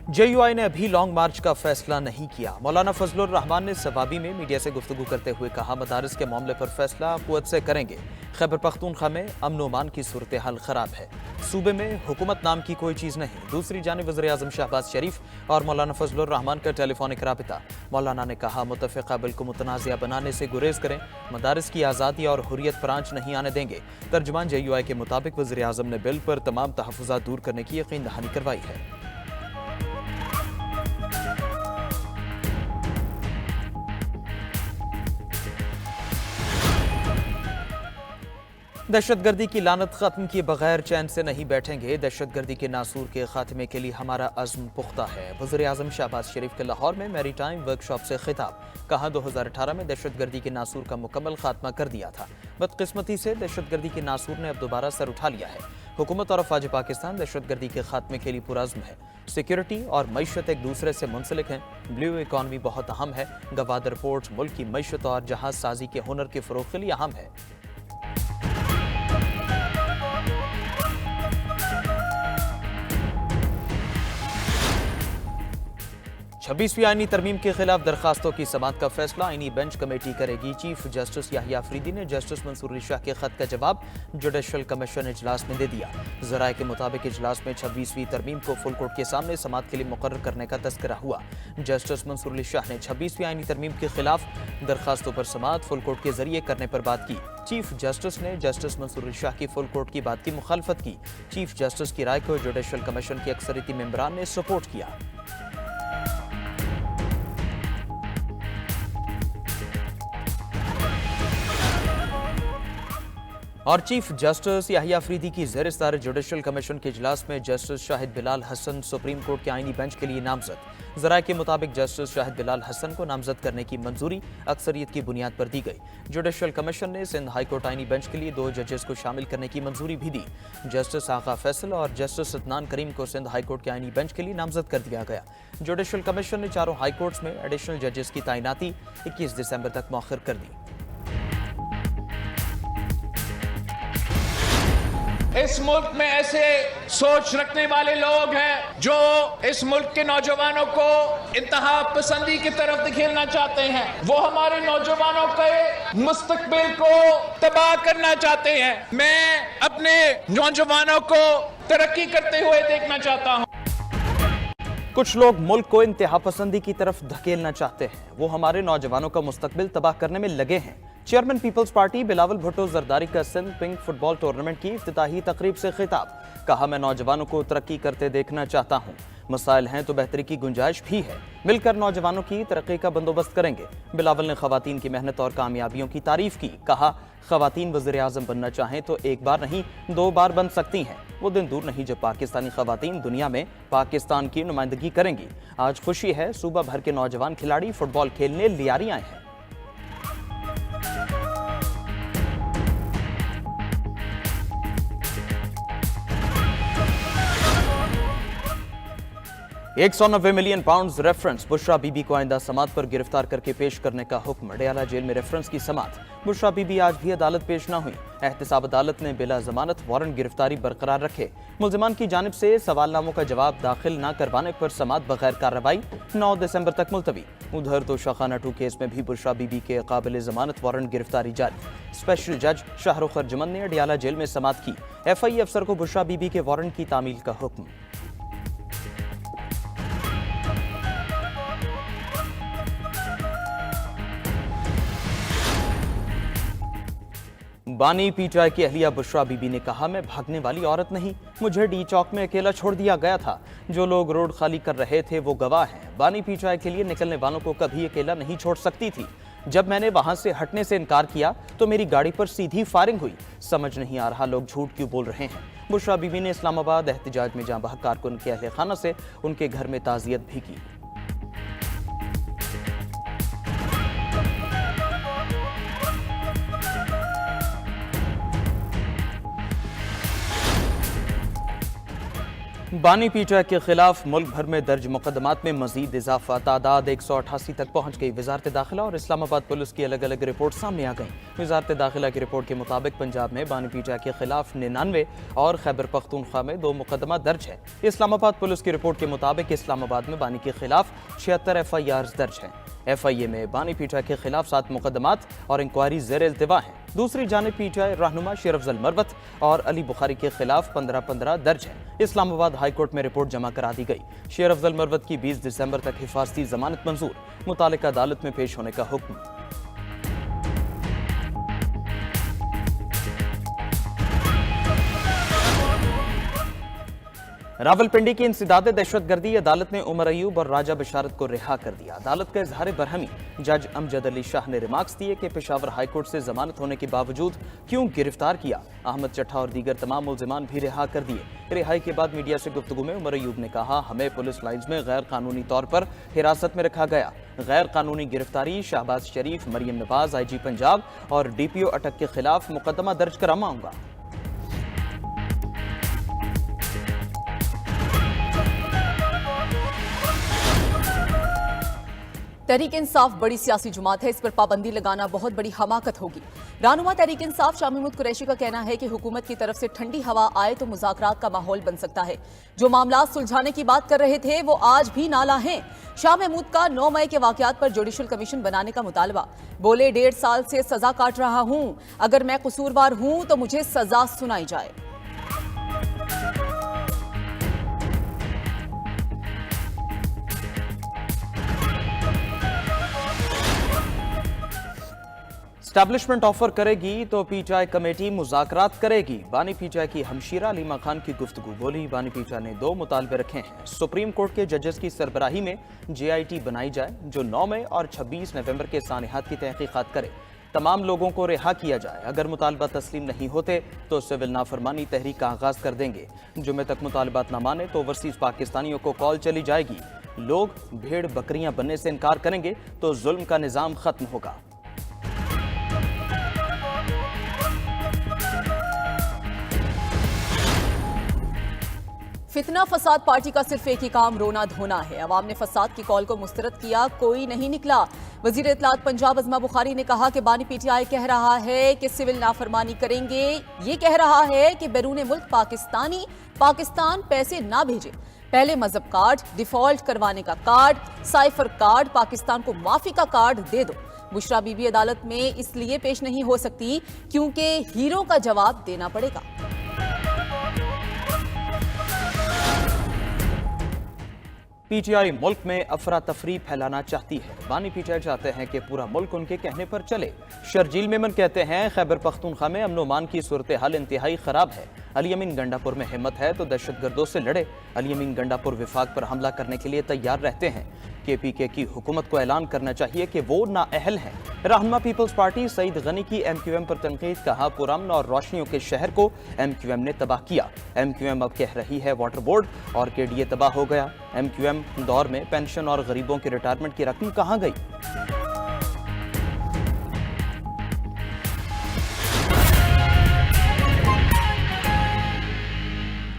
JUI ने अभी long मार्च का फैसला नहीं किया। मौलाना फजलुर रहमान ने सवाबी में मीडिया से गुफ्तगू करते हुए कहा, मदारिस के मामले पर फैसला कुव्वत से करेंगे। खैबर पख्तूनख्वा में अमन ओमान की सूरत हाल खराब है। सूबे में हुकूमत नाम की कोई चीज़ नहीं। दूसरी जानिब वज़ीर आज़म शहबाज शरीफ और मौलाना फजलुर रहमान का टेलीफोनिक राबिता। मौलाना ने कहा, मुतफ़िक़ा बिल को मुतनाज़िया बनाने से गुरेज करें, मदारिस की आज़ादी और हुर्रियत पर आंच नहीं आने देंगे। तर्जुमान जेयूआई के मुताबिक वज़ीर आज़म ने बिल पर तमाम तहफ़्फ़ुज़ात दूर करने की यकीन दहानी करवाई है। दहशतगर्दी की लानत खत्म किए बगैर चैन से नहीं बैठेंगे। दहशतगर्दी के नासूर के खात्मे के लिए हमारा अज़्म पुख्ता है। वज़ीर आज़म शहबाज शरीफ के लाहौर में मैरी टाइम वर्कशॉप से खिताब। कहा, 2018 में दहशतगर्दी के नासूर का मुकम्मल खात्मा कर दिया था। बदकिस्मती से दहशतगर्दी के नासूर ने अब दोबारा सर उठा लिया है। हुकूमत और अफवाज पाकिस्तान दहशतगर्दी के खात्मे के लिए पुरअज़्म है। सिक्योरिटी और मईशत एक दूसरे से मुंसलिक हैं। ब्लू इकॉनमी बहुत अहम है। गवादर पोर्ट मुल्क की मईशत और जहाज साजी के हुनर के फ़रोग़ के लिए अहम है। 26वीं आईनी तरमीम के खिलाफ दरखास्तों की समाअत का फैसला आईनी बेंच कमेटी करेगी। चीफ जस्टिस याहिया अफरीदी ने जस्टिस मंसूर अली शाह के खत का जवाब जुडिशल कमीशन इजलास में दे दिया। ज़राए के मुताबिक इजलास में 26वीं तरमीम को फुल कोर्ट के सामने समाअत के लिए मुकर्रर करने का तस्करा हुआ। जस्टिस मंसूर अली शाह ने 26वीं आईनी तरमीम के खिलाफ दरखास्तों पर समाअत फुल कोर्ट के जरिए करने पर बात की। चीफ जस्टिस ने जस्टिस मंसूर अली शाह की फुल कोर्ट की बात की मुखालफत की। चीफ जस्टिस की राय को जुडिशल कमीशन के अक्सरियती मेंबरान ने सपोर्ट किया। और चीफ जस्टिस याहिया अफरीदी की ज़ेर सदारत जुडिशल कमीशन के इजलास में justice Shahid Bilal Hasan supreme court के आईनी बेंच के लिए नामजद। ज़राए के मुताबिक जस्टिस शाहिद बिलाल हसन को नामजद करने की मंजूरी अक्सरियत की बुनियाद पर दी गई। जुडिशल कमीशन ने सिंध हाई कोर्ट आईनी बेंच के लिए 2 जजेस को शामिल करने की मंजूरी भी दी। जस्टिस आगा फैसल और जस्टिस इत्नान करीम को सिंध हाई कोर्ट के आईनी बेंच के लिए नामजद कर दिया गया। जुडिशल कमीशन ने चारों हाई कोर्ट्स में एडिशनल जजेस की तैनाती 21 दिसंबर तक मौखर कर दी। इस मुल्क में ऐसे सोच रखने वाले लोग हैं जो इस मुल्क के नौजवानों को इंतहा पसंदी की तरफ धकेलना चाहते हैं। वो हमारे नौजवानों के मुस्तकबिल को तबाह करना चाहते हैं। मैं अपने नौजवानों को तरक्की करते हुए देखना चाहता हूं। कुछ लोग मुल्क को इंतहा पसंदी की तरफ धकेलना चाहते हैं। वो हमारे नौजवानों का मुस्तकबिल तबाह करने में लगे हैं। Chairman people's party Bilawal Bhutto Zardari का सिंध पिंक फुटबॉल टूर्नामेंट की इफ्तिताही तकरीब से खिताब। कहा, मैं नौजवानों को तरक्की करते देखना चाहता हूं। मसाइल हैं तो बेहतरी की गुंजाइश भी है। मिलकर नौजवानों की तरक्की का बंदोबस्त करेंगे। बिलावल ने खवातीन की मेहनत और कामयाबियों की तारीफ की। कहा, खवातीन वज़ीर आज़म बनना चाहें तो एक बार नहीं 2 बार बन सकती हैं। वो दिन दूर नहीं जब पाकिस्तानी खवातीन दुनिया में पाकिस्तान की नुमाइंदगी करेंगी। आज खुशी है, सूबा भर के नौजवान खिलाड़ी फुटबॉल खेलने लियारी आए हैं। 190 million pound reference. Bushra Bibi को आइंदा समात पर गिरफ्तार करके पेश करने का हुक्म। डयाला जेल में रेफरेंस की समात। बुशरा बीबी आज भी अदालत पेश न हुई। एहतसाब अदालत ने बिला जमानत वारंट गिरफ्तारी बरकरार रखे। मुल्जिमान की जानिब से सवालनामों का जवाब दाखिल न करवाने पर समात बगैर कार्रवाई 9 दिसंबर तक मुलतवी। उधर तोशाखाना 2 केस में भी बुशरा बीबी के काबिल जमानत वारंट गिरफ्तारी जारी। स्पेशल जज शाहरुख अर्जुमन ने डयाला जेल में समात की। FI अफसर को बुशरा बीबी के वारंट की तामील का हुक्म। बानी पीटीआई की अहलिया बुशरा बीबी ने कहा, मैं भागने वाली औरत नहीं, मुझे डी चौक में अकेला छोड़ दिया गया था। जो लोग रोड खाली कर रहे थे वो गवाह हैं। बानी पीटीआई के लिए निकलने वालों को कभी अकेला नहीं छोड़ सकती थी। जब मैंने वहां से हटने से इनकार किया तो मेरी गाड़ी पर सीधी फायरिंग हुई। समझ नहीं आ रहा लोग झूठ क्यों बोल रहे हैं। बुशरा बीबी ने इस्लामाबाद एहतजाज में जाँ बहक कारकुन के अहले खाना से उनके घर में ताज़ियत भी की। बानी पीटीआई के खिलाफ मुल्क भर में दर्ज मुकदमात में मजीद इजाफा, तादाद 188 तक पहुंच गई। वजारत दाखिला और इस्लामाबाद पुलिस की अलग अलग रिपोर्ट सामने आ गई। वजारत दाखिला की रिपोर्ट के मुताबिक पंजाब में बानी पीटीआई के खिलाफ 99 और खैबर पख्तूनख्वा में 2 मुकदमा दर्ज है। इस्लामाबाद पुलिस की रिपोर्ट के मुताबिक इस्लामाबाद में बानी के खिलाफ 76 FIRs दर्ज हैं। FIA में बानी पीटीआई के खिलाफ 7 मुकदमात और इंक्वायरी ज़ेर इल्तिवा हैं। दूसरी जानिब पीटीआई रहनुमा शेर अफजल मरवत और अली बुखारी के खिलाफ 15-15 दर्ज है। इस्लामाबाद हाई कोर्ट में रिपोर्ट जमा करा दी गई। शेर अफजल मरवत की 20 दिसंबर तक हिफाजती जमानत मंजूर, मुतालिका अदालत में पेश होने का हुक्म। रावलपिंडी की इंसदाद दहशतगर्दी, अदालत ने उमर अयूब और राजा बशारत को रिहा कर दिया। अदालत का इजहार बरहमी, जज अमजद अली शाह ने रिमार्क्स दिए कि पेशावर हाईकोर्ट से जमानत होने के बावजूद क्यों गिरफ्तार किया। अहमद चट्ठा और दीगर तमाम मुल्जिमान भी रिहा कर दिए। रिहाई के बाद मीडिया से गुफ्तगू में उमर अयूब ने कहा, हमें पुलिस लाइन्स में गैर कानूनी तौर पर हिरासत में रखा गया। गैर कानूनी गिरफ्तारी शहबाज शरीफ, मरियम नवाज, IG पंजाब और DPO अटक के खिलाफ मुकदमा दर्ज कराऊंगा। तहरीक इंसाफ बड़ी सियासी जमात है, इस पर पाबंदी लगाना बहुत बड़ी हमाकत होगी। रहनुमा तहरीक इंसाफ शाह महमूद कुरैशी का कहना है कि हुकूमत की तरफ से ठंडी हवा आए तो मुज़ाकरात का माहौल बन सकता है। जो मामला सुलझाने की बात कर रहे थे वो आज भी नाला हैं। शाह महमूद का 9 मई के वाकयात पर जुडिशल कमीशन बनाने का मुतालबा। बोले, 1.5 साल से सजा काट रहा हूं, अगर मैं कसूरवार हूं तो मुझे सजा सुनाई जाए। एस्टैब्लिशमेंट ऑफर करेगी तो पीटीआई कमेटी मुज़ाकरात करेगी। बानी पीटीआई की हमशीरा अलीमा खान की गुफ्तगू। बोली, बानी पीटीआई ने 2 मुतालबे रखे हैं। सुप्रीम कोर्ट के जजेस की सरबराही में JIT बनाई जाए जो 9 मई और 26 नवंबर के सानिहात की तहकीकात करे। तमाम लोगों को रिहा किया जाए। अगर मुतालबा तस्लीम नहीं होते तो सिविल नाफरमानी तहरीक का आगाज कर देंगे। जुमे तक मुतालबात न माने तो ओवरसीज पाकिस्तानियों को कॉल चली जाएगी। लोग भेड़ बकरियां बनने से इनकार करेंगे तो जुल्म का निजाम खत्म होगा। फितना फसाद पार्टी का सिर्फ एक ही काम रोना धोना है। अवाम ने फसाद की कॉल को मुस्तरद किया, कोई नहीं निकला। वजीर इत्तलात पंजाब अज़मा बुखारी ने कहा कि बानी पीटीआई कह रहा है कि सिविल नाफरमानी करेंगे। ये कह रहा है कि बैरून मुल्क पाकिस्तान पैसे ना भेजे। पहले मजहब कार्ड, डिफॉल्ट करवाने का कार्ड, साइफर कार्ड, पाकिस्तान को माफी का कार्ड दे दो। बुशरा बीबी अदालत में इसलिए पेश नहीं हो सकती क्योंकि हीरो का जवाब देना पड़ेगा। पीटीआई मुल्क में अफरा तफरी फैलाना चाहती है। बानी पीटीआई चाहते हैं कि पूरा मुल्क उनके कहने पर चले। शर्जील मेमन कहते हैं, खैबर पख्तूनख्वा में अमन मान की सूरत हाल इंतहाई खराब है। अली अमीन गंडापुर में हिम्मत है तो दहशतगर्दों से लड़े। अली अमीन गंडापुर विफाक पर हमला करने के लिए तैयार रहते हैं। KPK की हुकूमत को ऐलान करना चाहिए कि वो नाअहल हैं। रहनुमा पीपल्स पार्टी सईद गनी की MQM पर तनकीद, कहा पुरअमन और रोशनियों के शहर को MQM ने तबाह किया। MQM अब कह रही है वाटर बोर्ड और KDA तबाह हो गया। MQM दौर में पेंशन और गरीबों की रिटायरमेंट की रकम कहाँ गई?